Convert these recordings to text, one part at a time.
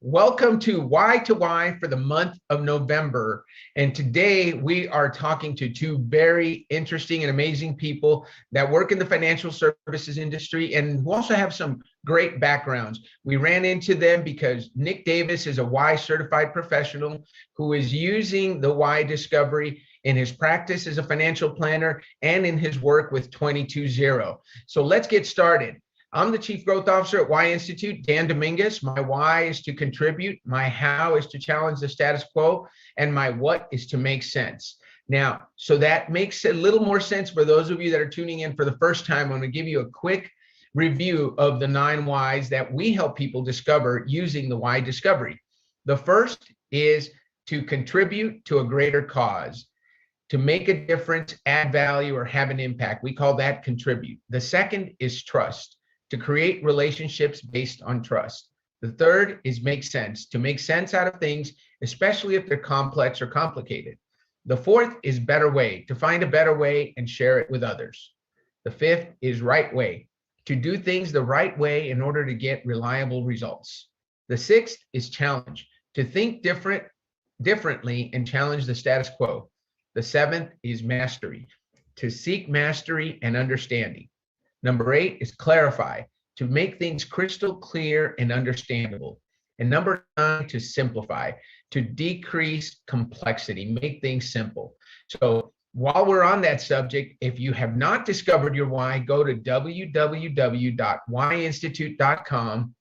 Welcome to Why to Why for the month of November. And today we are talking to two very interesting and amazing people that work in the financial services industry and who also have some great backgrounds. We ran into them because Nick Davis is a WHY certified professional who is using the WHY discovery in his practice as a financial planner and in his work with 220. So let's get started. I'm the Chief Growth Officer at WHY Institute, Dan Dominguez. My why is to contribute, my how is to challenge the status quo, and my what is to make sense. Now, so that makes a little more sense for those of you that are tuning in for the first time. I'm going to give you a quick review of the 9 whys that we help people discover using the WHY discovery. The first is to contribute to a greater cause, to make a difference, add value, or have an impact. We call that contribute. The second is trust, to create relationships based on trust. The third is make sense, to make sense out of things, especially if they're complex or complicated. The fourth is better way, to find a better way and share it with others. The fifth is right way, to do things the right way in order to get reliable results. The sixth is challenge, to think differently and challenge the status quo. The seventh is mastery, to seek mastery and understanding. Number 8 is clarify, to make things crystal clear and understandable. And number 9, to simplify, to decrease complexity, make things simple. So while we're on that subject, if you have not discovered your why, go to www.whyinstitute.com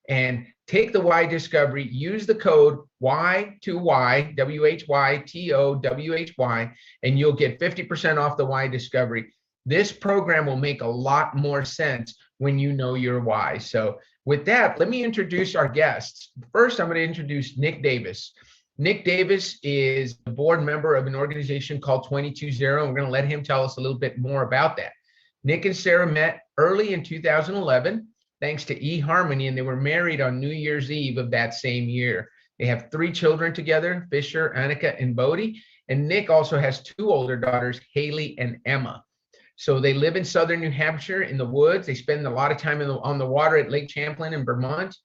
and take the WHY discovery, use the code WHY+HOW+WHAT, WHY+HOW+WHY, and you'll get 50% off the WHY discovery. This program will make a lot more sense when you know your why. So with that, let me introduce our guests. First, I'm going to introduce Nick Davis. Nick Davis is a board member of an organization called 220, and we're going to let him tell us a little bit more about that. Nick and Sarah met early in 2011, thanks to eHarmony, and they were married on New Year's Eve of that same year. They have 3 children together, Fisher, Annika, and Bodhi, and Nick also has 2 older daughters, Haley and Emma. So they live in southern New Hampshire in the woods. They spend a lot of time on the water at Lake Champlain in Vermont.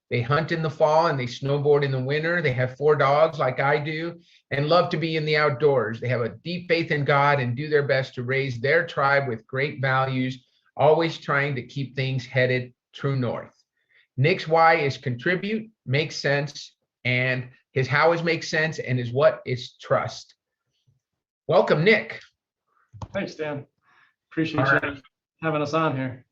They hunt in the fall and they snowboard in the winter. They have 4 dogs like I do and love to be in the outdoors. They have a deep faith in God and do their best to raise their tribe with great values, always trying to keep things headed true north. Nick's why is contribute, make sense, and his how is make sense, and his what is trust. Welcome, Nick. Thanks, Dan. Appreciate you having us on here.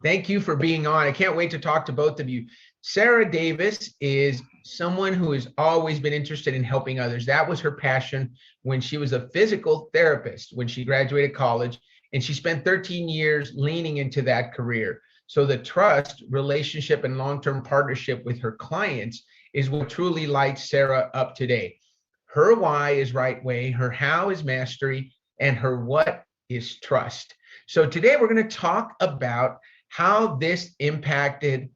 Thank you for being on. I can't wait to talk to both of you. Sarah Davis is someone who has always been interested in helping others. That was her passion when she was a physical therapist, when she graduated college, and she spent 13 years leaning into that career. So the trust, relationship, and long-term partnership with her clients is what truly lights Sarah up today. Her why is right way, her how is mastery, and her what is trust. So today we're going to talk about how this impacted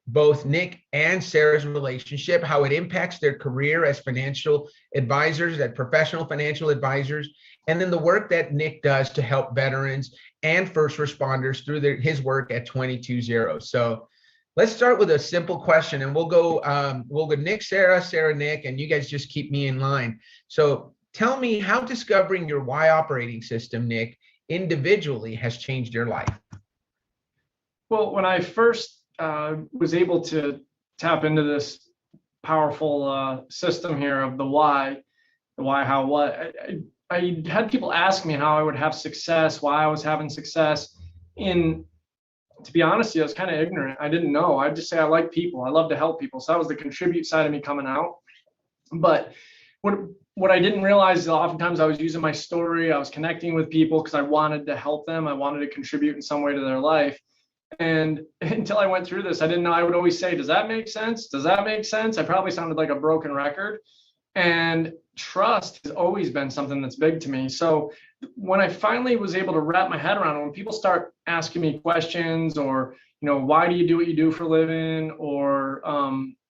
both Nick and Sarah's relationship, how it impacts their career as financial advisors, as professional financial advisors, and then the work that Nick does to help veterans and first responders through his work at 220. So let's start with a simple question, and we'll go Nick, Sarah, Sarah, Nick, and you guys just keep me in line. So tell me how discovering your WHY operating system, Nick, individually has changed your life. Well, when I first was able to tap into this powerful system here of the why, how, what, I had people ask me how I would have success, why I was having success. To be honest with you, I was kind of ignorant. I didn't know. I'd just say I like people. I love to help people. So that was the contribute side of me coming out. But what I didn't realize is oftentimes I was using my story. I was connecting with people because I wanted to help them. I wanted to contribute in some way to their life. And until I went through this, I didn't know. I would always say, does that make sense? Does that make sense? I probably sounded like a broken record. And trust has always been something that's big to me. So when I finally was able to wrap my head around it, when people start asking me questions or, why do you do what you do for a living? Or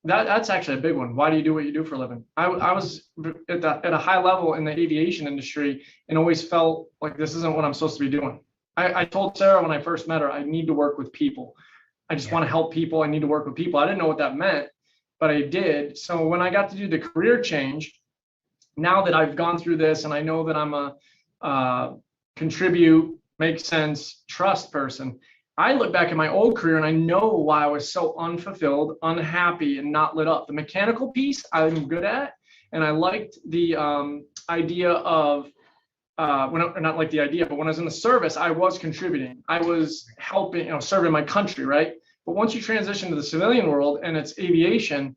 that's actually a big one. Why do you do what you do for a living? I was at a high level in the aviation industry and always felt like this isn't what I'm supposed to be doing. I told Sarah when I first met her, I need to work with people. I just want to help people. I need to work with people. I didn't know what that meant. but I did. So when I got to do the career change, now that I've gone through this and I know that I'm a contribute, make sense, trust person, I look back at my old career and I know why I was so unfulfilled, unhappy, and not lit up. The mechanical piece I'm good at, and I liked the idea of not like the idea, but when I was in the service, I was contributing. I was helping, serving my country, right? But once you transition to the civilian world and it's aviation,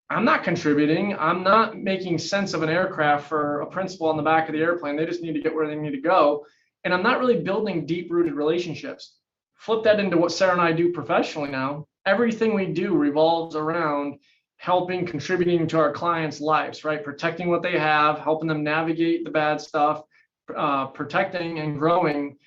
I'm not contributing. I'm not making sense of an aircraft for a principal on the back of the airplane. They just need to get where they need to go. And I'm not really building deep-rooted relationships. Flip that into what Sarah and I do professionally now. Everything we do revolves around helping, contributing to our clients' lives, right? Protecting what they have, helping them navigate the bad stuff, protecting and growing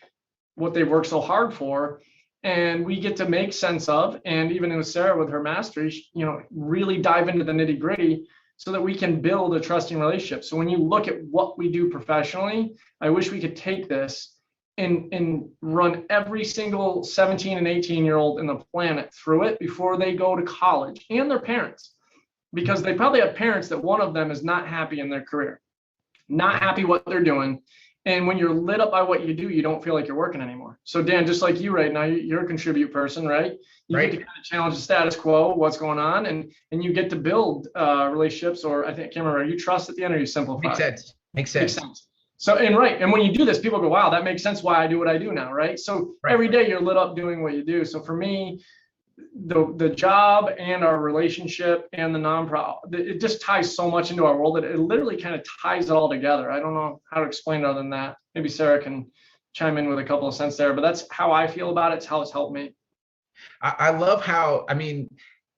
what they've worked so hard for. And we get to make sense of, and even with Sarah with her mastery, really dive into the nitty gritty so that we can build a trusting relationship. So when you look at what we do professionally, I wish we could take this and run every single 17 and 18-year-old in the planet through it before they go to college, and their parents, because they probably have parents that one of them is not happy in their career, not happy what they're doing. And when you're lit up by what you do, you don't feel like you're working anymore. So Dan, just like you right now, you're a contribute person, right? You get to kind of challenge the status quo, what's going on, and you get to build relationships, or I can't remember, are you trust at the end or you simplify? Makes sense. So, and when you do this, people go, wow, that makes sense why I do what I do now, right? So every day you're lit up doing what you do. So for me, the job and our relationship and the nonprofit, it just ties so much into our world that it literally kind of ties it all together. I don't know how to explain it other than that. Maybe Sarah can chime in with a couple of cents there, but that's how I feel about it. It's how it's helped me. I love how,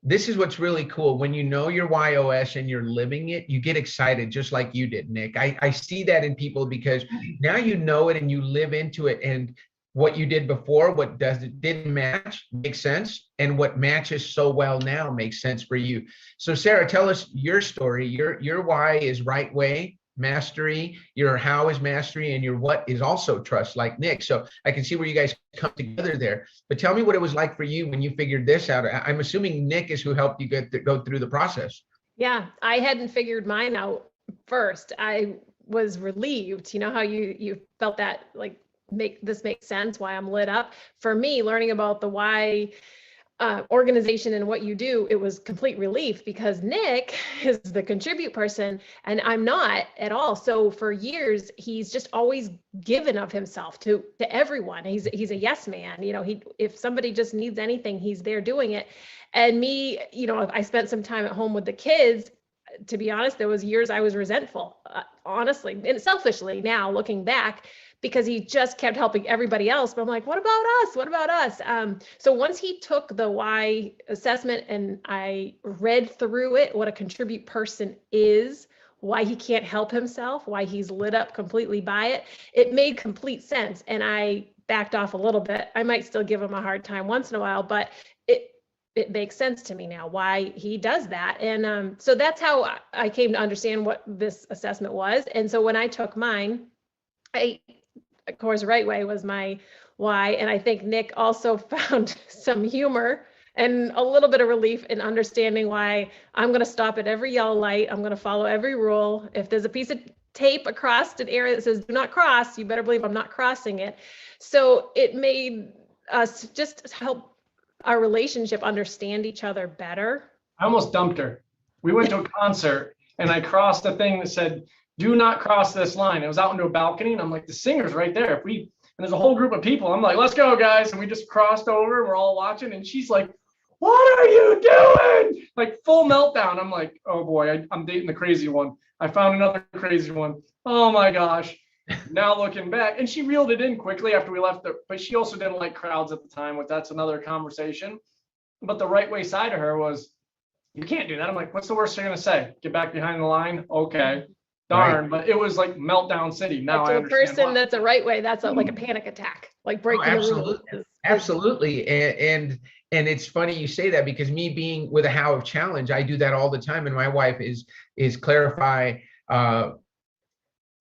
this is what's really cool. When you know your WHY+HOW+WHAT and you're living it, you get excited just like you did, Nick. I see that in people because now you know it and you live into it, and what you did before, what didn't match makes sense, and what matches so well now makes sense for you. So Sarah, tell us your story. Your why is right way, mastery, your how is mastery, and your what is also trust, like Nick. So I can see where you guys come together there. But tell me what it was like for you when you figured this out. I'm assuming Nick is who helped you go through the process. Yeah, I hadn't figured mine out first. I was relieved. You know how you felt that like this makes sense, why I'm lit up. For me, learning about the why organization and what you do, it was complete relief, because Nick is the contribute person and I'm not at all. So for years, he's just always given of himself to everyone. He's a yes man. If somebody just needs anything, he's there doing it. And me, I spent some time at home with the kids. To be honest, there was years I was resentful, honestly, and selfishly now looking back, because he just kept helping everybody else. But I'm like, what about us? What about us? So once he took the why assessment and I read through it, what a contribute person is, why he can't help himself, why he's lit up completely by it, it made complete sense. And I backed off a little bit. I might still give him a hard time once in a while, but it makes sense to me now why he does that. And so that's how I came to understand what this assessment was. And so when I took mine, of course, right way was my why. And I think Nick also found some humor and a little bit of relief in understanding why I'm going to stop at every yellow light. I'm going to follow every rule. If there's a piece of tape across an area that says do not cross, you better believe I'm not crossing it. So it made us just help our relationship understand each other better. I almost dumped her. We went to a concert and I crossed a thing that said, do not cross this line. It was out into a balcony and I'm like, the singer's right there. And there's a whole group of people. I'm like, let's go, guys. And we just crossed over. We're all watching. And she's like, what are you doing? Like full meltdown. I'm like, oh boy, I'm dating the crazy one. I found another crazy one. Oh my gosh. Now looking back, and she reeled it in quickly after we left, but she also didn't like crowds at the time, which that's another conversation. But the right way side of her was, you can't do that. I'm like, what's the worst you're going to say? Get back behind the line? Okay. Darn, right. But it was like meltdown city. Now I understand. To a person that's a right way, that's like a panic attack, like breaking the rules. Absolutely. And it's funny you say that, because me being with a how of challenge, I do that all the time. And my wife is clarify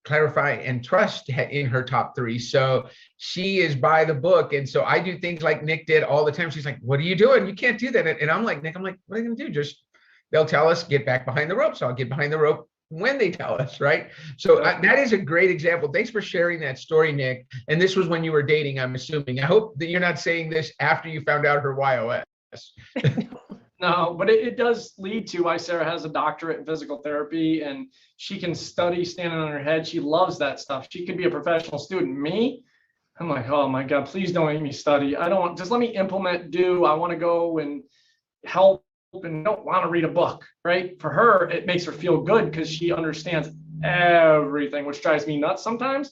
and trust in her top 3. So she is by the book. And so I do things like Nick did all the time. She's like, what are you doing? You can't do that. And I'm like, Nick, what are you going to do? they'll tell us, get back behind the rope. So I'll get behind the rope when they tell us, right? So that is a great example. Thanks for sharing that story, Nick. And this was when you were dating, I'm assuming. I hope that you're not saying this after you found out her WHY.os. No, but it does lead to why Sarah has a doctorate in physical therapy, and she can study standing on her head. She loves that stuff. She could be a professional student. Me, I'm like, oh my God, please don't make me study. I don't want, just let me implement, I want to go and help and don't want to read a book, right? For her, it makes her feel good because she understands everything, which drives me nuts sometimes.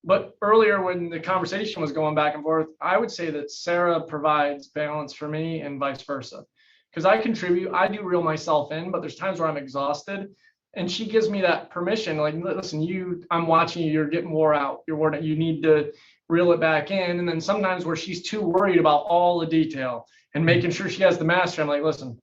But earlier when the conversation was going back and forth, I would say that Sarah provides balance for me and vice versa. Because I contribute, I do reel myself in, but there's times where I'm exhausted. And she gives me that permission, like, listen, I'm watching you, you're getting wore out, you're worn out, you need to reel it back in. And then sometimes where she's too worried about all the detail and making sure she has the mastery, I'm like, listen,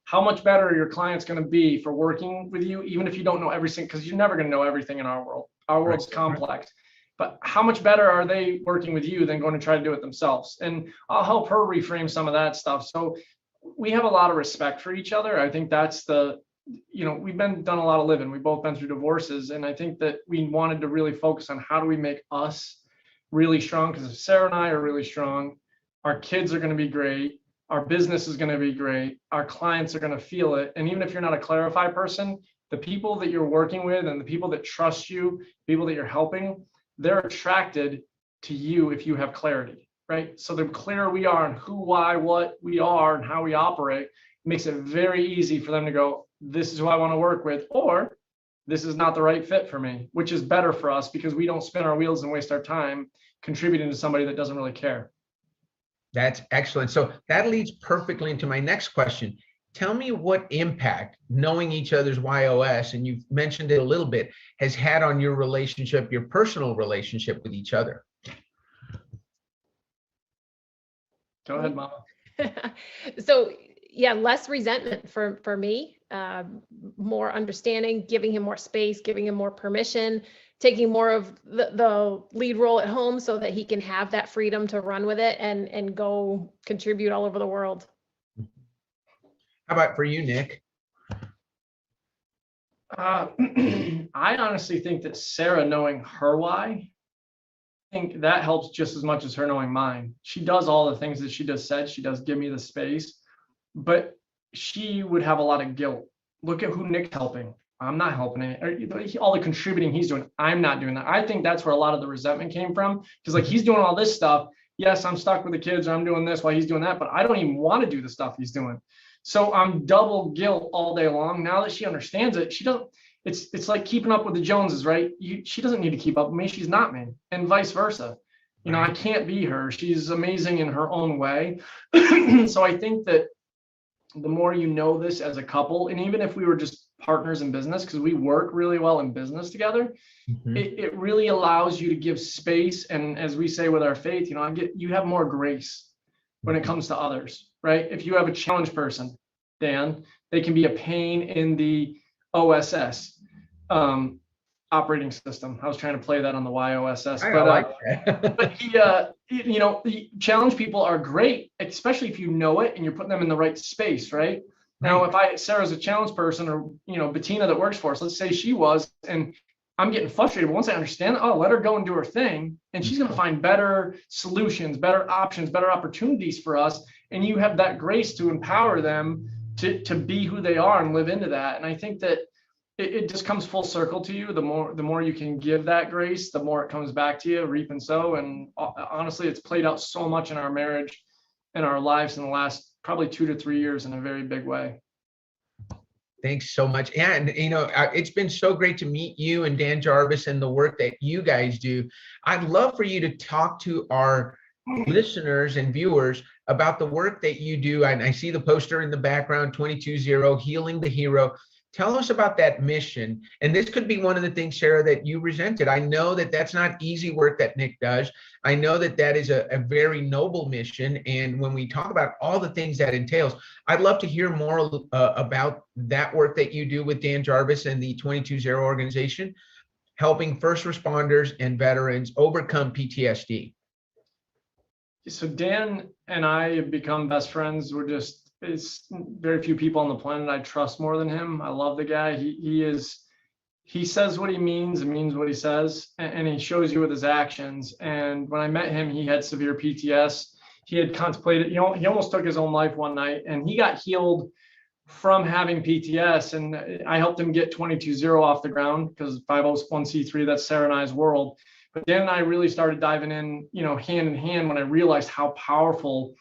how much better are your clients going to be for working with you, even if you don't know everything, because you're never going to know everything in our world. Our world's complex. But how much better are they working with you than going to try to do it themselves? And I'll help her reframe some of that stuff. So we have a lot of respect for each other. I think that's we've done a lot of living. We've both been through divorces. And I think that we wanted to really focus on how do we make us really strong? Because if Sarah and I are really strong, our kids are going to be great. Our business is going to be great. Our clients are going to feel it. And even if you're not a Clarify person, the people that you're working with and the people that trust you, people that you're helping, they're attracted to you if you have clarity, right? So the clearer we are on who, why, what we are and how we operate, it makes it very easy for them to go, this is who I want to work with, or this is not the right fit for me, which is better for us because we don't spin our wheels and waste our time contributing to somebody that doesn't really care. That's excellent. So that leads perfectly into my next question. Tell me what impact knowing each other's WHY+HOW+WHAT, and you've mentioned it a little bit, has had on your relationship, your personal relationship with each other. Go ahead, Mama. So yeah, less resentment for me, more understanding, giving him more space, giving him more permission, taking more of the lead role at home so that he can have that freedom to run with it and go contribute all over the world. How about for you, Nick? I honestly think that Sarah knowing her why, I think that helps just as much as her knowing mine. She does all the things that she just said. She does give me the space, but she would have a lot of guilt. Look at who Nick's helping. I'm not helping it. All the contributing he's doing, I'm not doing that. I think that's where a lot of the resentment came from. Because like he's doing all this stuff. Yes, I'm stuck with the kids, or I'm doing this while he's doing that, but I don't even want to do the stuff he's doing. So I'm double guilt all day long. Now that she understands it, she doesn't. It's like keeping up with the Joneses, right? She doesn't need to keep up with me. She's not me, and vice versa. You know, I can't be her. She's amazing in her own way. So I think that the more you know this as a couple, and even if we were just partners in business, because we work really well in business together, it really allows you to give space. And as we say with our faith, you have more grace when it comes to others, right? If you have a challenge person, Dan, they can be a pain in the OSS operating system. I was trying to play that on the WHY+OSS, but I like that. But the challenge people are great, especially if you know it and you're putting them in the right space, right? Now, if Sarah's a challenge person, or Bettina that works for us, let's say she was, and I'm getting frustrated, but once I understand, let her go and do her thing, and she's going to find better solutions, better options, better opportunities for us. And you have that grace to empower them to be who they are and live into that. And I think that it just comes full circle to you. The more you can give that grace, the more it comes back to you, reap and sow. And honestly, it's played out so much in our marriage and our lives in the last probably 2 to 3 years in a very big way. Thanks so much. And, it's been so great to meet you and Dan Jarvis and the work that you guys do. I'd love for you to talk to our listeners and viewers about the work that you do. And I see the poster in the background, 22-0, Healing the Hero. Tell us about that mission. And this could be one of the things, Sarah, that you resented. I know that that's not easy work that Nick does. I know that that is a very noble mission. And when we talk about all the things that entails, I'd love to hear more about that work that you do with Dan Jarvis and the 22-0 organization, helping first responders and veterans overcome PTSD. So Dan and I have become best friends. We're just is very few people on the planet I trust more than him. I love the guy. He says what he means and means what he says, and he shows you with his actions. And when I met him, he had severe PTSD. He had contemplated, he almost took his own life one night, and he got healed from having PTSD. And I helped him get 22.0 off the ground, because 501c3, that's Sarah and I's world. But Dan and I really started diving in, hand in hand, when I realized how powerful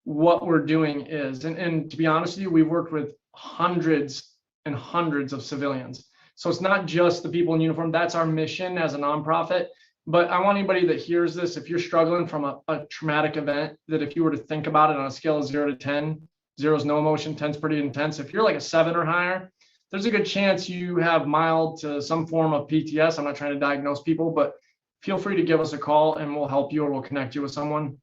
what we're doing is. And to be honest with you, we've worked with hundreds and hundreds of civilians. So it's not just the people in uniform. That's our mission as a nonprofit. But I want anybody that hears this, if you're struggling from a traumatic event, that if you were to think about it on a scale of 0 to 10, 0 is no emotion, 10 is pretty intense. If you're like a 7 or higher, there's a good chance you have mild to some form of PTSD. I'm not trying to diagnose people, but feel free to give us a call and we'll help you, or we'll connect you with someone.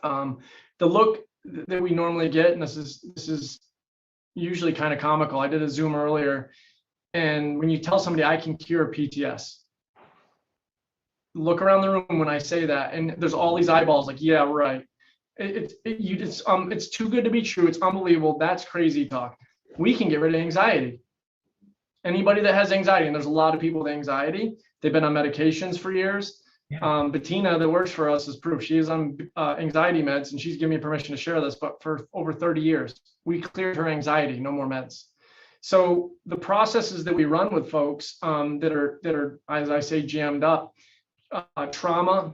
The look that we normally get, and this is usually kind of comical. I did a Zoom earlier, and when you tell somebody I can cure PTSD, look around the room when I say that, and there's all these eyeballs like, yeah, right. It's too good to be true. It's unbelievable. That's crazy talk. We can get rid of anxiety. Anybody that has anxiety, and there's a lot of people with anxiety, they've been on medications for years. Yeah. Bettina, that works for us, is proof. She is on anxiety meds, and she's given me permission to share this, but for over 30 years, we cleared her anxiety, no more meds. So the processes that we run with folks that are, as I say, jammed up, trauma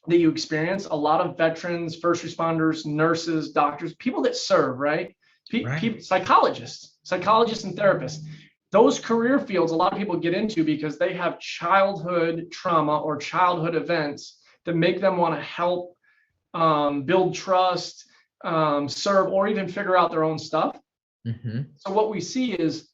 that you experience, a lot of veterans, first responders, nurses, doctors, people that serve, right? Psychologists and therapists. Those career fields, a lot of people get into because they have childhood trauma or childhood events that make them want to help build trust, serve, or even figure out their own stuff. Mm-hmm. So what we see is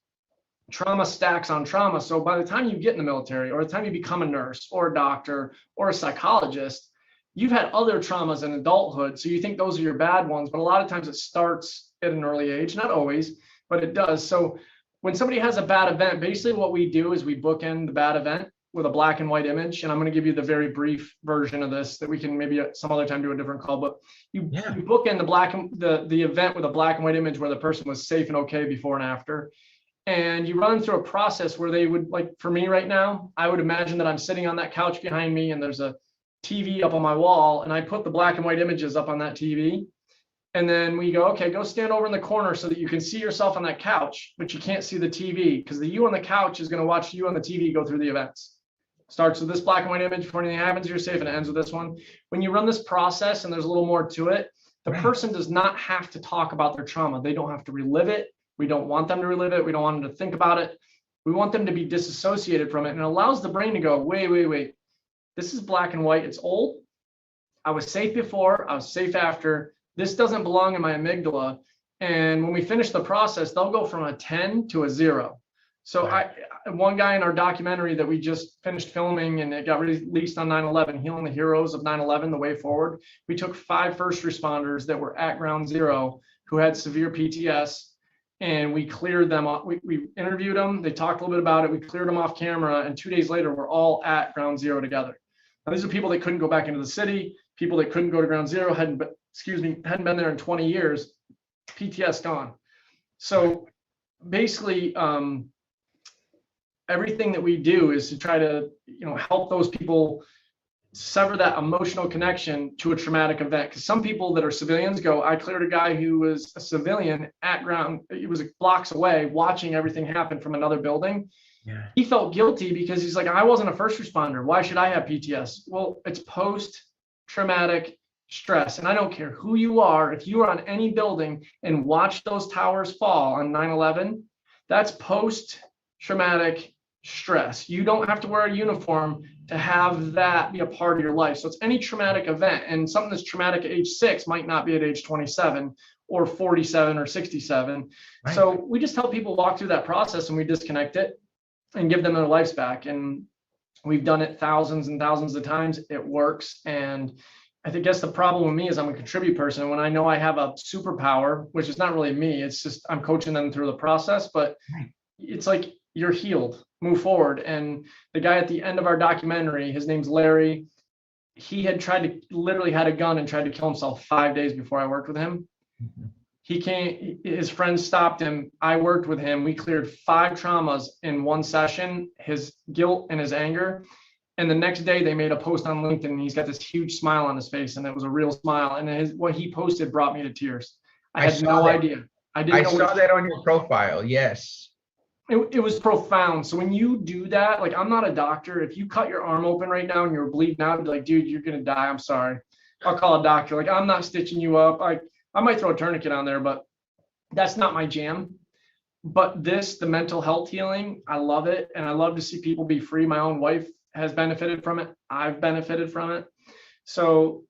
trauma stacks on trauma. So by the time you get in the military, or the time you become a nurse or a doctor or a psychologist, you've had other traumas in adulthood. So you think those are your bad ones, but a lot of times it starts at an early age, not always, but it does. So when somebody has a bad event, basically what we do is we bookend the bad event with a black and white image. And I'm going to give you the very brief version of this that we can maybe some other time do a different call. But you bookend the event with a black and white image where the person was safe and okay before and after. And you run through a process where they would, like for me right now, I would imagine that I'm sitting on that couch behind me and there's a TV up on my wall, and I put the black and white images up on that TV. And then we go, okay, go stand over in the corner so that you can see yourself on that couch, but you can't see the TV, because the you on the couch is going to watch you on the TV go through the events. Starts with this black and white image before anything happens, you're safe, and it ends with this one. When you run this process, and there's a little more to it, the person does not have to talk about their trauma. They don't have to relive it. We don't want them to relive it. We don't want them to think about it. We want them to be disassociated from it. And it allows the brain to go, wait. This is black and white. It's old. I was safe before. I was safe after. This doesn't belong in my amygdala. And when we finish the process, they'll go from a 10 to a 0. So one guy in our documentary that we just finished filming, and it got released on 9/11, Healing the Heroes of 9/11, The Way Forward. We took 5 first responders that were at ground zero who had severe PTSD, and we cleared them off. We interviewed them. They talked a little bit about it. We cleared them off camera, and 2 days later, we're all at ground zero together. Now, these are people that couldn't go back into the city, people that couldn't go to ground zero, hadn't been there in 20 years, PTSD gone. So basically, everything that we do is to try to, help those people sever that emotional connection to a traumatic event. Because some people that are civilians go, I cleared a guy who was a civilian at ground. He was blocks away watching everything happen from another building. Yeah. He felt guilty because he's like, I wasn't a first responder. Why should I have PTSD? Well, it's post-traumatic stress. And I don't care who you are. If you are on any building and watch those towers fall on 9/11, that's post-traumatic stress. You don't have to wear a uniform to have that be a part of your life. So it's any traumatic event, and something that's traumatic at age 6 might not be at age 27 or 47 or 67. Right. So we just help people walk through that process, and we disconnect it and give them their lives back. And we've done it thousands and thousands of times. It works. And I guess the problem with me is I'm a contribute person. And when I know I have a superpower, which is not really me, it's just I'm coaching them through the process, but it's like, you're healed, move forward. And the guy at the end of our documentary, his name's Larry, he had literally had a gun and tried to kill himself 5 days before I worked with him. Mm-hmm. He came, his friends stopped him. I worked with him. We cleared 5 traumas in one session, his guilt and his anger. And the next day they made a post on LinkedIn and he's got this huge smile on his face, and it was a real smile. And what he posted brought me to tears. I had no idea. I saw that on your profile. Yes. It was profound. So when you do that, like, I'm not a doctor. If you cut your arm open right now and you're bleeding out, I'd be like, dude, you're going to die. I'm sorry. I'll call a doctor. Like, I'm not stitching you up. I might throw a tourniquet on there, but that's not my jam. But the mental health healing, I love it. And I love to see people be free. My own wife has benefited from it. I've benefited from it. So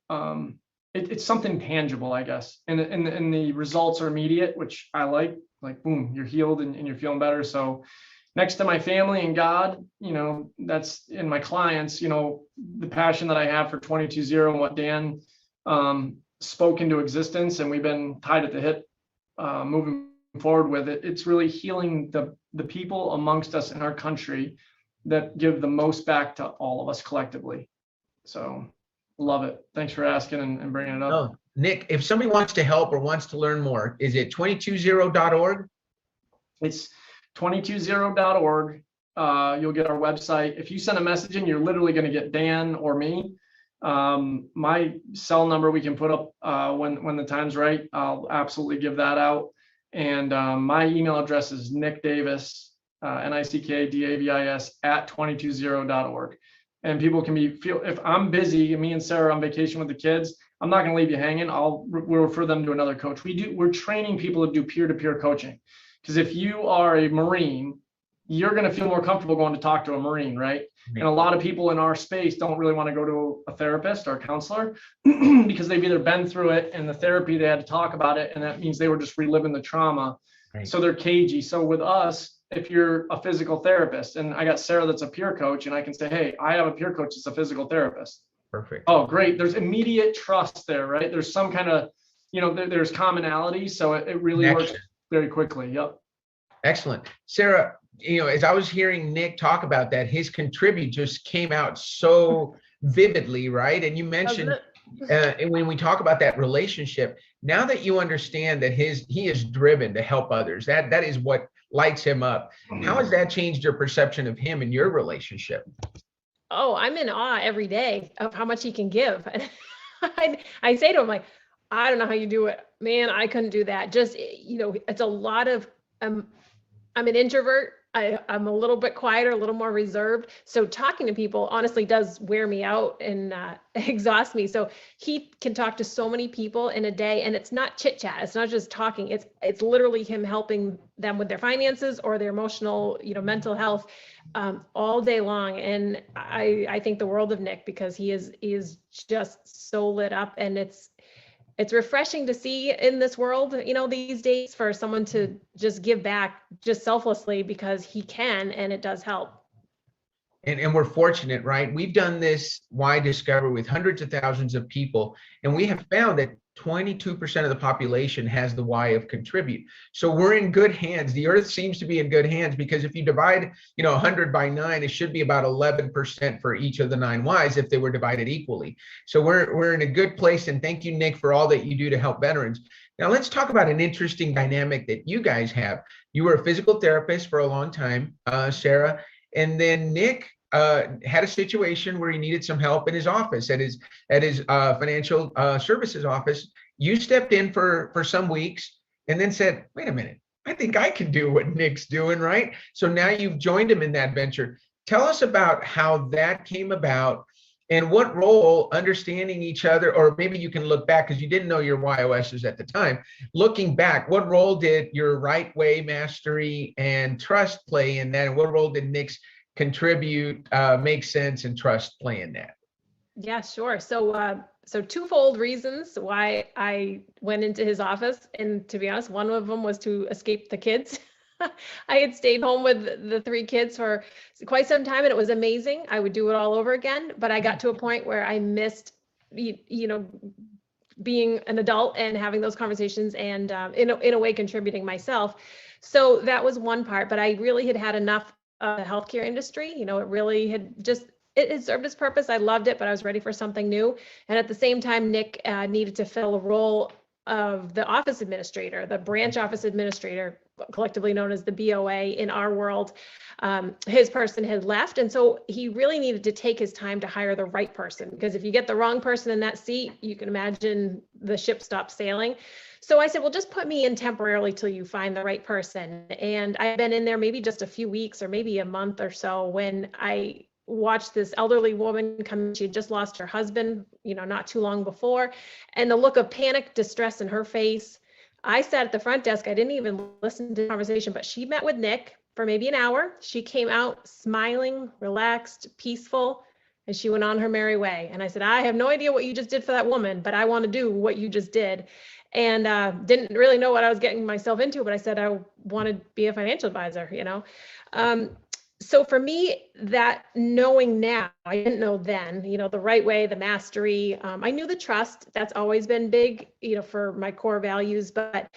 it's something tangible, I guess. And the results are immediate, which I like boom, you're healed and you're feeling better. So next to my family and God, that's in my clients, the passion that I have for 22.0 and what Dan spoke into existence, and we've been tied at the hip moving forward with it. It's really healing the people amongst us in our country that give the most back to all of us collectively. So love it. Thanks for asking and bringing it up. Oh, Nick, if somebody wants to help or wants to learn more, is it 220.org? It's 220.org. You'll get our website. If you send a message in, you're literally going to get Dan or me. My cell number we can put up when the time's right. I'll absolutely give that out. And my email address is nickdavis, NICKDAVIS @220.org. And people can if I'm busy, me and Sarah are on vacation with the kids, I'm not going to leave you hanging. We'll refer them to another coach. We're training people to do peer-to-peer coaching. Because if you are a Marine, you're going to feel more comfortable going to talk to a Marine, right? And a lot of people in our space don't really want to go to a therapist or a counselor because they've either been through it and the therapy, they had to talk about it, and that means they were just reliving the trauma. Right. So they're cagey. So with us, if you're a physical therapist, and I got Sarah that's a peer coach, and I can say, hey, I have a peer coach that's a physical therapist. Perfect. Oh, great. There's immediate trust there, right? There's some kind of, there's commonality. So it really works very quickly. Yep. Excellent. Sarah, as I was hearing Nick talk about that, his contribute just came out so vividly, right? And you mentioned when we talk about that relationship, now that you understand that he is driven to help others, that is what lights him up. How has that changed your perception of him and your relationship? Oh, I'm in awe every day of how much he can give. I say to him, like, I don't know how you do it, man. I couldn't do that. Just, it's a lot of, I'm an introvert. I'm a little bit quieter, a little more reserved. So talking to people honestly does wear me out and exhaust me. So he can talk to so many people in a day, and it's not chit chat. It's not just talking. It's literally him helping them with their finances or their emotional, mental health all day long. And I think the world of Nick, because he is just so lit up, and it's refreshing to see in this world, these days, for someone to just give back just selflessly because he can, and it does help. And we're fortunate, right? We've done this Why Discover with hundreds of thousands of people, and we have found that 22% of the population has the why of contribute. So we're in good hands. The earth seems to be in good hands, because if you divide, 100 by 9, it should be about 11% for each of the 9 whys if they were divided equally. So we're in a good place. And thank you, Nick, for all that you do to help veterans. Now let's talk about an interesting dynamic that you guys have. You were a physical therapist for a long time, Sarah, and then Nick had a situation where he needed some help in his office, at his financial services office. You stepped in for some weeks and then said, wait a minute, I think I can do what Nick's doing, right? So now you've joined him in that venture. Tell us about how that came about, and what role understanding each other, or maybe you can look back because you didn't know your WHY+HOWs at the time. Looking back, what role did your right way mastery and trust play in that? And what role did Nick's contribute, make sense, and trust play in that? Yeah, sure. So twofold reasons why I went into his office. And to be honest, one of them was to escape the kids. I had stayed home with the 3 kids for quite some time, and it was amazing. I would do it all over again, but I got to a point where I missed, being an adult and having those conversations, and in a way contributing myself. So that was one part, but I really had enough of the healthcare industry. It really had it had served its purpose. I loved it, but I was ready for something new. And at the same time, Nick needed to fill a role of the office administrator, the branch office administrator, collectively known as the BOA in our world. His person had left. And so he really needed to take his time to hire the right person, because if you get the wrong person in that seat, you can imagine the ship stops sailing. So I said, well, just put me in temporarily till you find the right person. And I've been in there maybe just a few weeks or maybe a month or so when I watched this elderly woman come. She had just lost her husband, not too long before, and the look of panic, distress in her face. I sat at the front desk. I didn't even listen to the conversation, but she met with Nick for maybe an hour. She came out smiling, relaxed, peaceful, and she went on her merry way. And I said, I have no idea what you just did for that woman, but I want to do what you just did. And didn't really know what I was getting myself into, but I said I want to be a financial advisor, So for me, that knowing now, I didn't know then, the right way, the mastery, I knew the trust. That's always been big, for my core values, but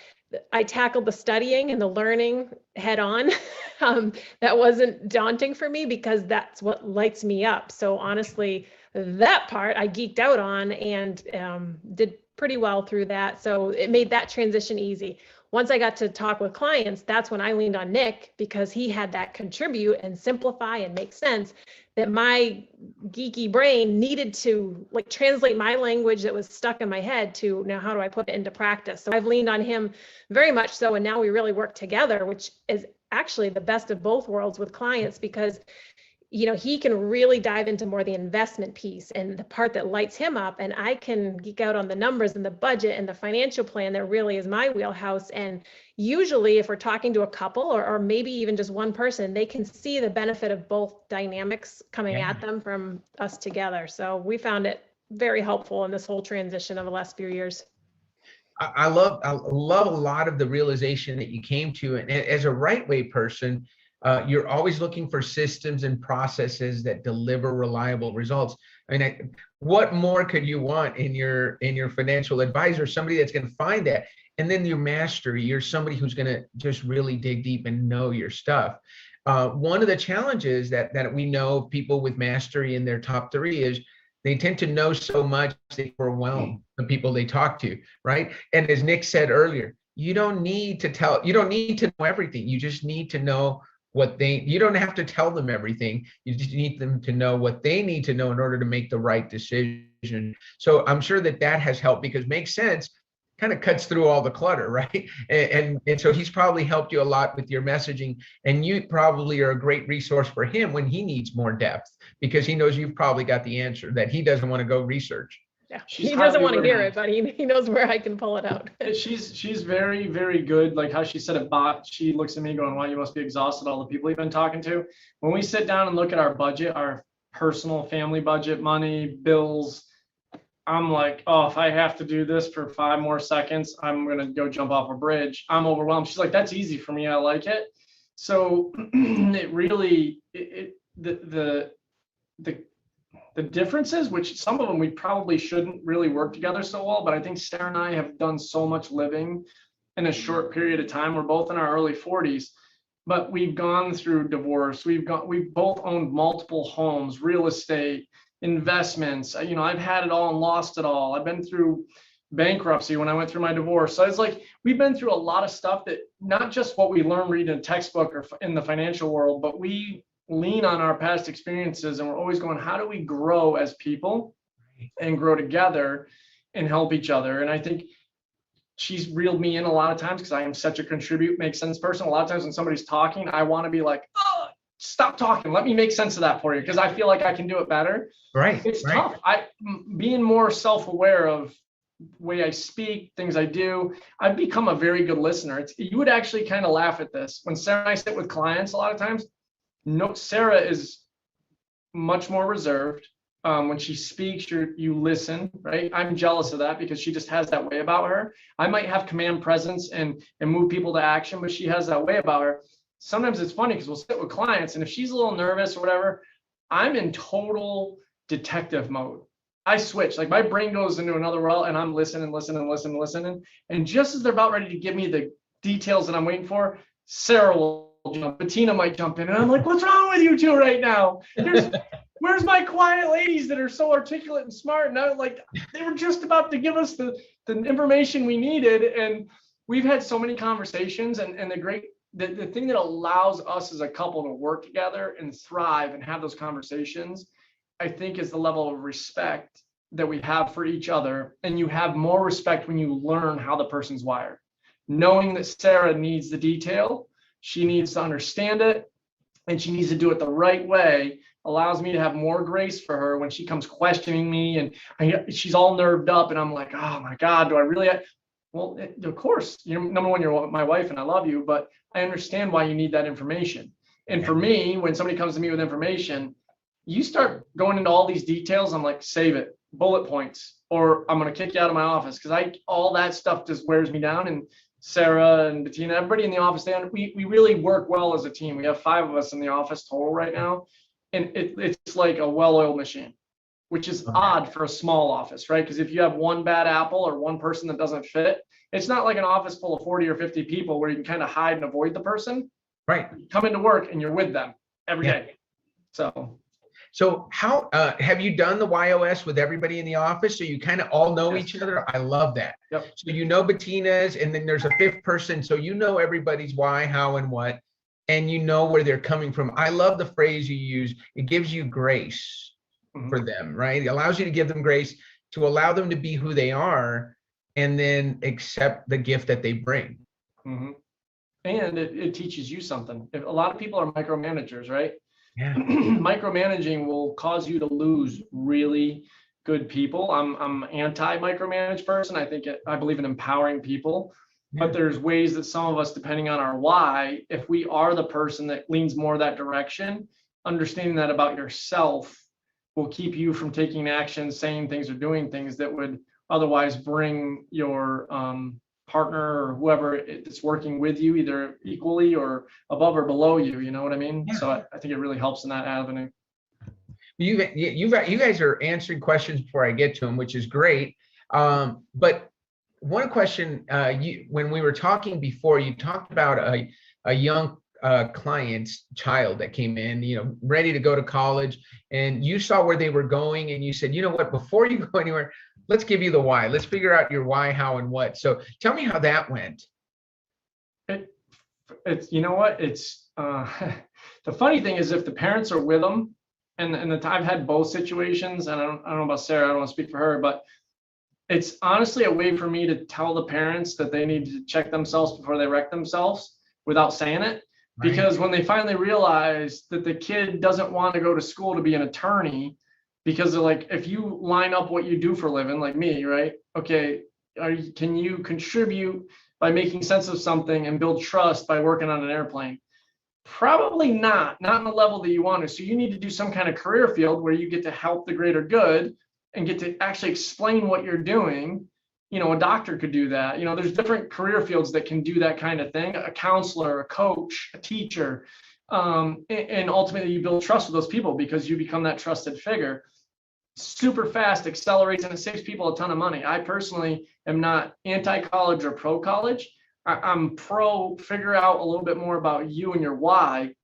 I tackled the studying and the learning head on. That wasn't daunting for me because that's what lights me up. So honestly, that part I geeked out on and did pretty well through that. So it made that transition easy. Once I got to talk with clients, that's when I leaned on Nick, because he had that contribute and simplify and make sense that my geeky brain needed to translate my language that was stuck in my head to now how do I put it into practice. So I've leaned on him very much so, and now we really work together, which is actually the best of both worlds with clients, because he can really dive into more the investment piece and the part that lights him up. And I can geek out on the numbers and the budget and the financial plan that really is my wheelhouse. And usually if we're talking to a couple or maybe even just one person, they can see the benefit of both dynamics coming at them from us together. So we found it very helpful in this whole transition of the last few years. I love a lot of the realization that you came to. And as a right way person, you're always looking for systems and processes that deliver reliable results. What more could you want in your financial advisor? Somebody that's going to find that. And then your mastery, you're somebody who's going to just really dig deep and know your stuff. One of the challenges that we know of people with mastery in their top three is they tend to know so much they overwhelm the people they talk to, right? And as Nick said earlier, you don't need to know everything. You just need to know you don't have to tell them everything. You just need them to know what they need to know in order to make the right decision. So I'm sure that has helped, because makes sense kind of cuts through all the clutter, right? And so he's probably helped you a lot with your messaging, and you probably are a great resource for him when he needs more depth, because he knows you've probably got the answer that he doesn't want to go research. Yeah, he doesn't want to hear it, but he knows where I can pull it out. She's very, very good. Like how she said it, she looks at me going, wow, you must be exhausted, all the people you've been talking to. When we sit down and look at our budget, our personal family budget, money, bills, I'm like, oh, if I have to do this for 5 more seconds, I'm going to go jump off a bridge. I'm overwhelmed. She's like, that's easy for me. I like it. So it really, the differences, which some of them we probably shouldn't really work together so well, but I think Sarah and I have done so much living in a short period of time. We're both in our early 40s, but we've gone through divorce. We've both owned multiple homes, real estate, investments. I've had it all and lost it all. I've been through bankruptcy when I went through my divorce. So it's like we've been through a lot of stuff that not just what we learn reading a textbook or in the financial world, but we lean on our past experiences, and we're always going, how do we grow as people and grow together and help each other? And I think she's reeled me in a lot of times because I am such a contribute, make sense person. A lot of times when somebody's talking, I want to be like, oh, stop talking. Let me make sense of that for you, because I feel like I can do it better. Right. It's tough. Being more self-aware of the way I speak, things I do, I've become a very good listener. You would actually kind of laugh at this. When Sarah and I sit with clients, a lot of times, no, Sarah is much more reserved. When she speaks, you listen, right? I'm jealous of that because she just has that way about her. I might have command presence and move people to action, but she has that way about her. Sometimes it's funny because we'll sit with clients, and if she's a little nervous or whatever, I'm in total detective mode. I switch, like my brain goes into another world, and I'm listening. And just as they're about ready to give me the details that I'm waiting for, Sarah will jump, Bettina might jump in, and I'm like, what's wrong with you two right now? where's my quiet ladies that are so articulate and smart? And I was like, they were just about to give us the information we needed. And we've had so many conversations, and the thing that allows us as a couple to work together and thrive and have those conversations, I think, is the level of respect that we have for each other. And you have more respect when you learn how the person's wired. Knowing that Sarah needs the detail, she needs to understand it, and she needs to do it the right way, allows me to have more grace for her when she comes questioning me and she's all nerved up and I'm like, oh my God, do I really? Well, of course, number one, you're my wife and I love you, but I understand why you need that information. And for me, when somebody comes to me with information, you start going into all these details, I'm like, save it, bullet points, or I'm going to kick you out of my office, because all that stuff just wears me down. And Sarah and Bettina, everybody in the office, we really work well as a team. We have 5 of us in the office total right now. And it's like a well-oiled machine, which is odd for a small office, right? Because if you have one bad apple or one person that doesn't fit, it's not like an office full of 40 or 50 people where you can kind of hide and avoid the person. Right. You come into work and you're with them every day. So how have you done the WHY+HOW+WHAT with everybody in the office? So you kind of all know each other? I love that. Yep. So you know Bettina's, and then there's a 5th person. So you know everybody's why, how, and what, and you know where they're coming from. I love the phrase you use. It gives you grace for them, right? It allows you to give them grace, to allow them to be who they are, and then accept the gift that they bring. And it teaches you something. A lot of people are micromanagers, right? Yeah. Micromanaging will cause you to lose really good people. I'm anti-micromanage person. I believe in empowering people, but there's ways that some of us, depending on our why, if we are the person that leans more that direction, understanding that about yourself will keep you from taking action, saying things, or doing things that would otherwise bring your partner or whoever it's working with you either equally or above or below you. You know what I mean? Yeah. So I think it really helps in that avenue. You guys are answering questions before I get to them, which is great. But one question, when we were talking before, you talked about a young client's child that came in, ready to go to college, and you saw where they were going, and you said, you know what, before you go anywhere, let's give you the why. Let's figure out your why, how, and what. So tell me how that went. It's you know what, it's the funny thing is, if the parents are with them, and I've had both situations, and I don't know about Sarah, I don't want to speak for her, but it's honestly a way for me to tell the parents that they need to check themselves before they wreck themselves without saying it. Right. Because when they finally realize that the kid doesn't want to go to school to be an attorney, because they're like, if you line up what you do for a living, like me, right? Okay, can you contribute by making sense of something and build trust by working on an airplane? Probably not in the level that you want to. So you need to do some kind of career field where you get to help the greater good and get to actually explain what you're doing. A doctor could do that. There's different career fields that can do that kind of thing. A counselor, a coach, a teacher. And ultimately you build trust with those people because you become that trusted figure. Super fast, accelerates, and it saves people a ton of money. I personally am not anti-college or pro-college. I'm pro figure out a little bit more about you and your why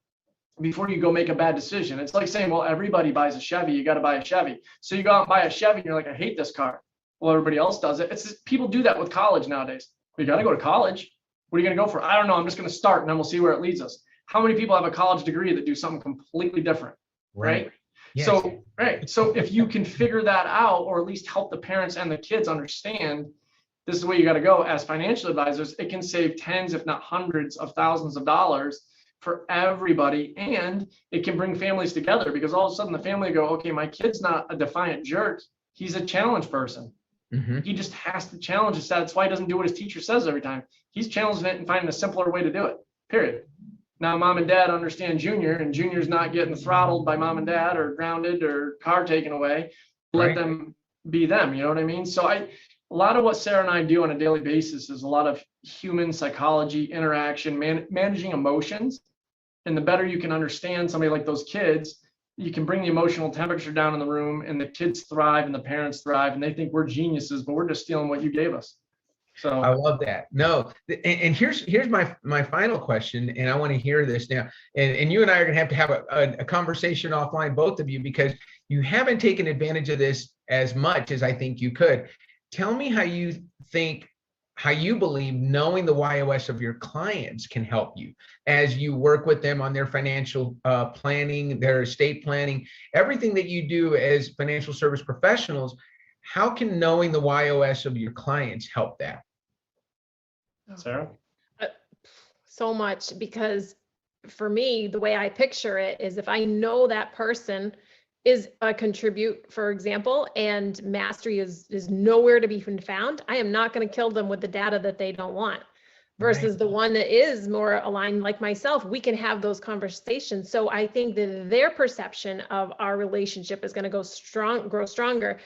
before you go make a bad decision. It's like saying, well, everybody buys a Chevy, you got to buy a Chevy. So you go out and buy a Chevy and you're like, I hate this car. Well, everybody else does it. It's just, people do that with college nowadays. You got to go to college. What are you going to go for? I don't know. I'm just going to start and then we'll see where it leads us. How many people have a college degree that do something completely different? Right. Yes. So if you can figure that out, or at least help the parents and the kids understand this is the way you got to go as financial advisors, it can save tens, if not hundreds of thousands of dollars for everybody. And it can bring families together, because all of a sudden the family go, okay, my kid's not a defiant jerk. He's a challenge person. He just has to challenge us. That's why he doesn't do what his teacher says every time. He's challenging it and finding a simpler way to do it, period. Now mom and dad understand Junior, and Junior's not getting throttled by mom and dad or grounded or car taken away. Let them be them. You know what I mean? So a lot of what Sarah and I do on a daily basis is a lot of human psychology, interaction, managing emotions. And the better you can understand somebody like those kids, you can bring the emotional temperature down in the room, and the kids thrive and the parents thrive, and they think we're geniuses, but we're just stealing what you gave us. So I love that. No, and here's my final question, and I want to hear this now. And you and I are going to have a conversation offline, both of you, because you haven't taken advantage of this as much as I think you could. Tell me how you believe knowing the WHY+HOW+WHAT of your clients can help you as you work with them on their financial planning, their estate planning, everything that you do as financial service professionals. How can knowing the WHY+HOW+WHAT of your clients help that? Sarah? So much, because for me, the way I picture it is if I know that person is a contribute, for example, and mastery is nowhere to be found, I am not going to kill them with the data that they don't want. Versus Right. the one that is more aligned, like myself, we can have those conversations. So I think that their perception of our relationship is going to grow stronger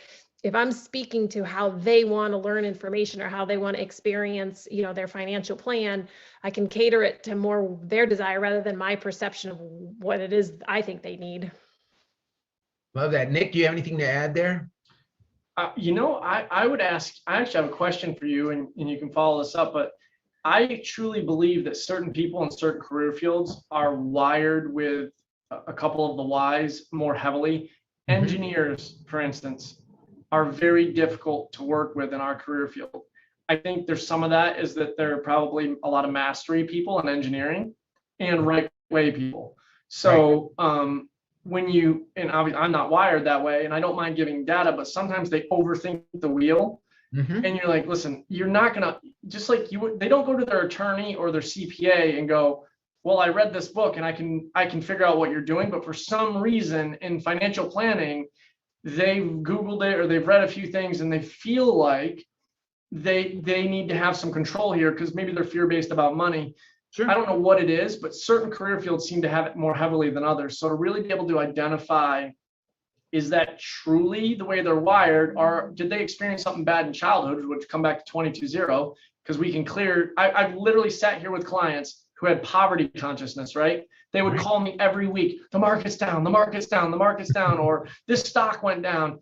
if I'm speaking to how they want to learn information or how they want to experience, their financial plan. I can cater it to more their desire rather than my perception of what it is I think they need. Love that. Nick, do you have anything to add there? I would ask, I actually have a question for you, and you can follow this up, but I truly believe that certain people in certain career fields are wired with a couple of the whys more heavily. Mhm. Engineers, for instance, are very difficult to work with in our career field. I think there's some of that is that there are probably a lot of mastery people in engineering and right way people. So and obviously I'm not wired that way, and I don't mind giving data, but sometimes they overthink the wheel. Mhm. And you're like, listen, you're not gonna, just like they don't go to their attorney or their CPA and go, well, I read this book and I can figure out what you're doing. But for some reason in financial planning, they've Googled it or they've read a few things and they feel like they need to have some control here because maybe they're fear-based about money. Sure. I don't know what it is, but certain career fields seem to have it more heavily than others. So to really be able to identify, is that truly the way they're wired, or did they experience something bad in childhood, which come back to 22-0, because we can clear. I've literally sat here with clients who had poverty consciousness, right? They would call me every week, the market's down, the market's down, the market's down, or this stock went down.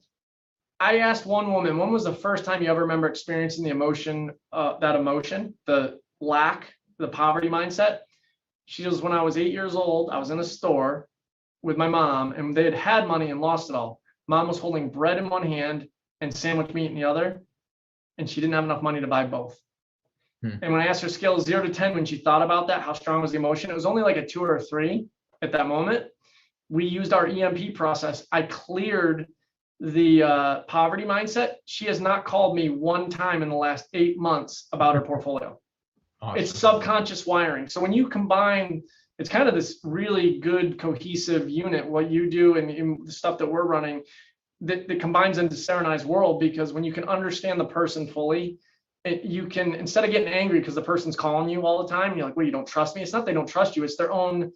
I asked one woman, when was the first time you ever remember experiencing the emotion, the lack, the poverty mindset? She goes, when I was 8 years old, I was in a store with my mom and they had money and lost it all. Mom was holding bread in one hand and sandwich meat in the other, and she didn't have enough money to buy both. And when I asked her scale of 0 to 10, when she thought about that, how strong was the emotion? It was only like a 2 or a 3 at that moment. We used our EMP process. I cleared the poverty mindset. She has not called me one time in the last 8 months about her portfolio. Awesome. It's subconscious wiring. So when you combine, it's kind of this really good cohesive unit, what you do and the stuff that we're running that combines into Sarah and I's world, because when you can understand the person fully, you can, instead of getting angry because the person's calling you all the time, you're like, well, you don't trust me. It's not they don't trust you. It's their own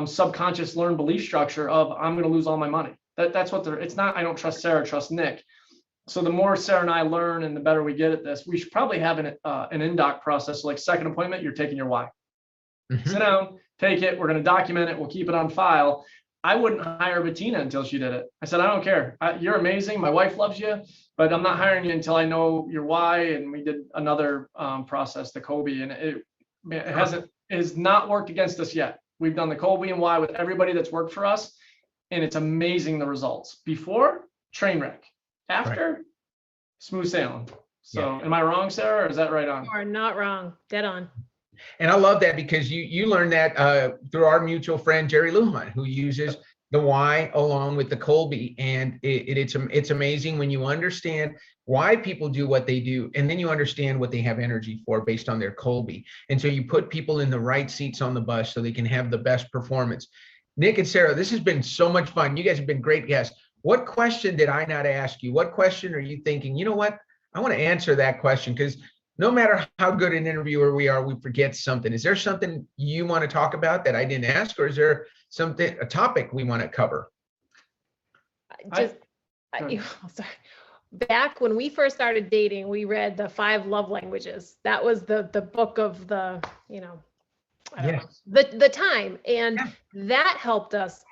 subconscious learned belief structure of I'm going to lose all my money. That's what it's not. I don't trust Sarah, trust Nick. So the more Sarah and I learn and the better we get at this, we should probably have an in-doc process. Like second appointment, you're taking your why. Sit down, take it. We're going to document it. We'll keep it on file. I wouldn't hire Bettina until she did it. I said, I don't care. You're amazing. My wife loves you, but I'm not hiring you until I know your why. And we did another process, the Kobe, and it has not worked against us yet. We've done the Kobe and why with everybody that's worked for us, and it's amazing the results. Before, train wreck. After, smooth sailing. So am I wrong, Sarah, or is that right on? You are not wrong. Dead on. And I love that because you learned that through our mutual friend, Jerry Luhman, who uses the why along with the Colby. And it's amazing when you understand why people do what they do, and then you understand what they have energy for based on their Colby. And so you put people in the right seats on the bus so they can have the best performance. Nick and Sarah, this has been so much fun. You guys have been great guests. What question did I not ask you? What question are you thinking, you know what? I want to answer that question, because no matter how good an interviewer we are, we forget something. Is there something you want to talk about that I didn't ask, or is there a topic we want to cover? Sorry. Back when we first started dating, we read the 5 love languages. That was the book of the I don't Yes. know, the time. And Yeah. that helped us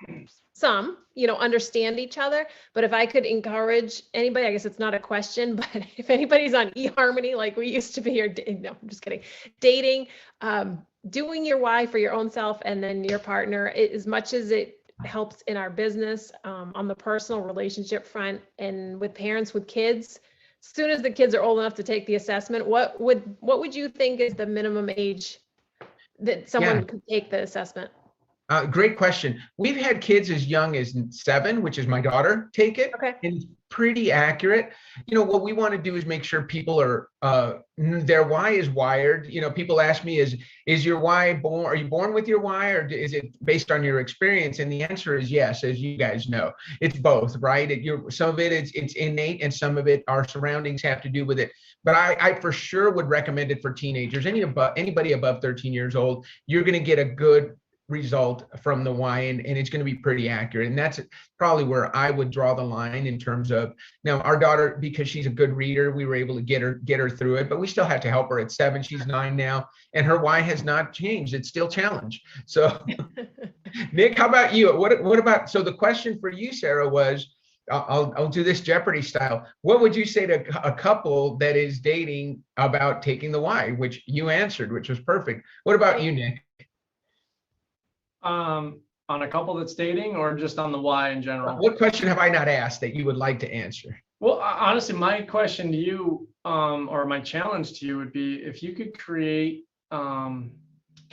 some, understand each other. But if I could encourage anybody, I guess it's not a question, but if anybody's on eHarmony, like we used to be, or no, I'm just kidding, dating, doing your why for your own self and then your partner, as much as it helps in our business, on the personal relationship front and with parents with kids, as soon as the kids are old enough to take the assessment, what would you think is the minimum age that someone could take the assessment? Great question. We've had kids as young as 7, which is my daughter, take it. Okay. And it's pretty accurate. What we want to do is make sure people are, their why is wired. People ask me, is your why born? Are you born with your why, or is it based on your experience? And the answer is yes, as you guys know. It's both, right? Some of it it's innate, and some of it our surroundings have to do with it. But I for sure would recommend it for teenagers. Anybody above 13 years old, you're going to get a good result from the why, and it's going to be pretty accurate. And that's probably where I would draw the line in terms of, now our daughter, because she's a good reader, we were able to get her through it, but we still have to help her at 7. She's 9 now, and her why has not changed. It's still challenge. So Nick, how about you? What about, so the question for you, Sarah, was, I'll do this Jeopardy style. What would you say to a couple that is dating about taking the why, which you answered, which was perfect. What about you, Nick? On a couple that's dating, or just on the why in general? What question have I not asked that you would like to answer? Well, honestly, my question to you, or my challenge to you would be if you could create kind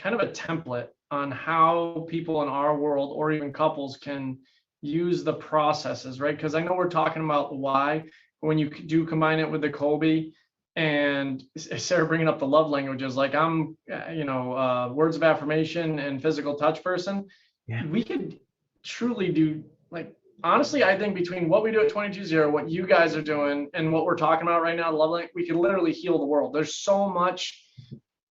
of a template on how people in our world, or even couples, can use the processes, right? Because I know we're talking about the why, but when you do combine it with the Colby, and Sarah bringing up the love languages, like I'm, words of affirmation and physical touch person. Yeah. We could truly do, like, honestly, I think between what we do at 22-0, what you guys are doing, and what we're talking about right now, the love language, we could literally heal the world. There's so much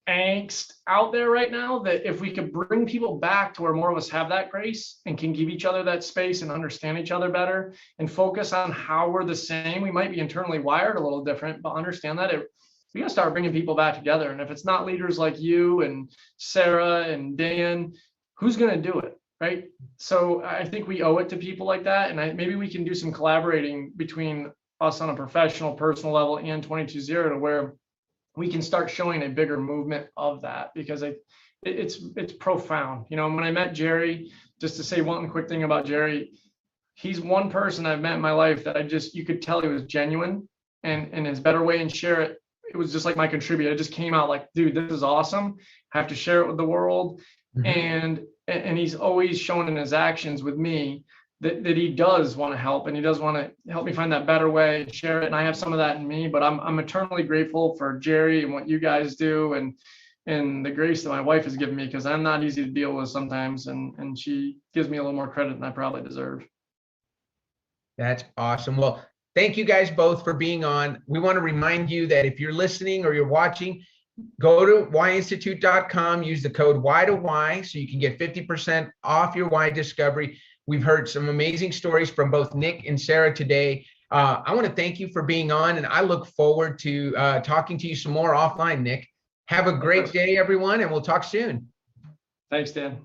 angst out there right now that if we could bring people back to where more of us have that grace and can give each other that space and understand each other better and focus on how we're the same. We might be internally wired a little different, but understand that we gotta start bringing people back together. And if it's not leaders like you and Sarah and Dan, who's gonna do it, right? So I think we owe it to people like that. And maybe we can do some collaborating between us on a professional, personal level and 22-0 to where we can start showing a bigger movement of that, because it's profound. When I met Jerry, just to say one quick thing about Jerry, he's one person I've met in my life that you could tell he was genuine, and in his better way and share it. It was just like my contributor. It just came out like, dude, this is awesome. I have to share it with the world. Mm-hmm. And he's always shown in his actions with me that he does want to help, and he does want to help me find that better way and share it. And I have some of that in me, but I'm eternally grateful for Jerry and what you guys do, and the grace that my wife has given me, because I'm not easy to deal with sometimes, and she gives me a little more credit than I probably deserve. That's awesome. Well, thank you guys both for being on. We want to remind you that if you're listening or you're watching, go to WHY.institute.com, use the code WHY so you can get 50% off your why discovery. We've heard some amazing stories from both Nick and Sarah today. I want to thank you for being on, and I look forward to talking to you some more offline, Nick. Have a great day, everyone, and we'll talk soon. Thanks, Dan.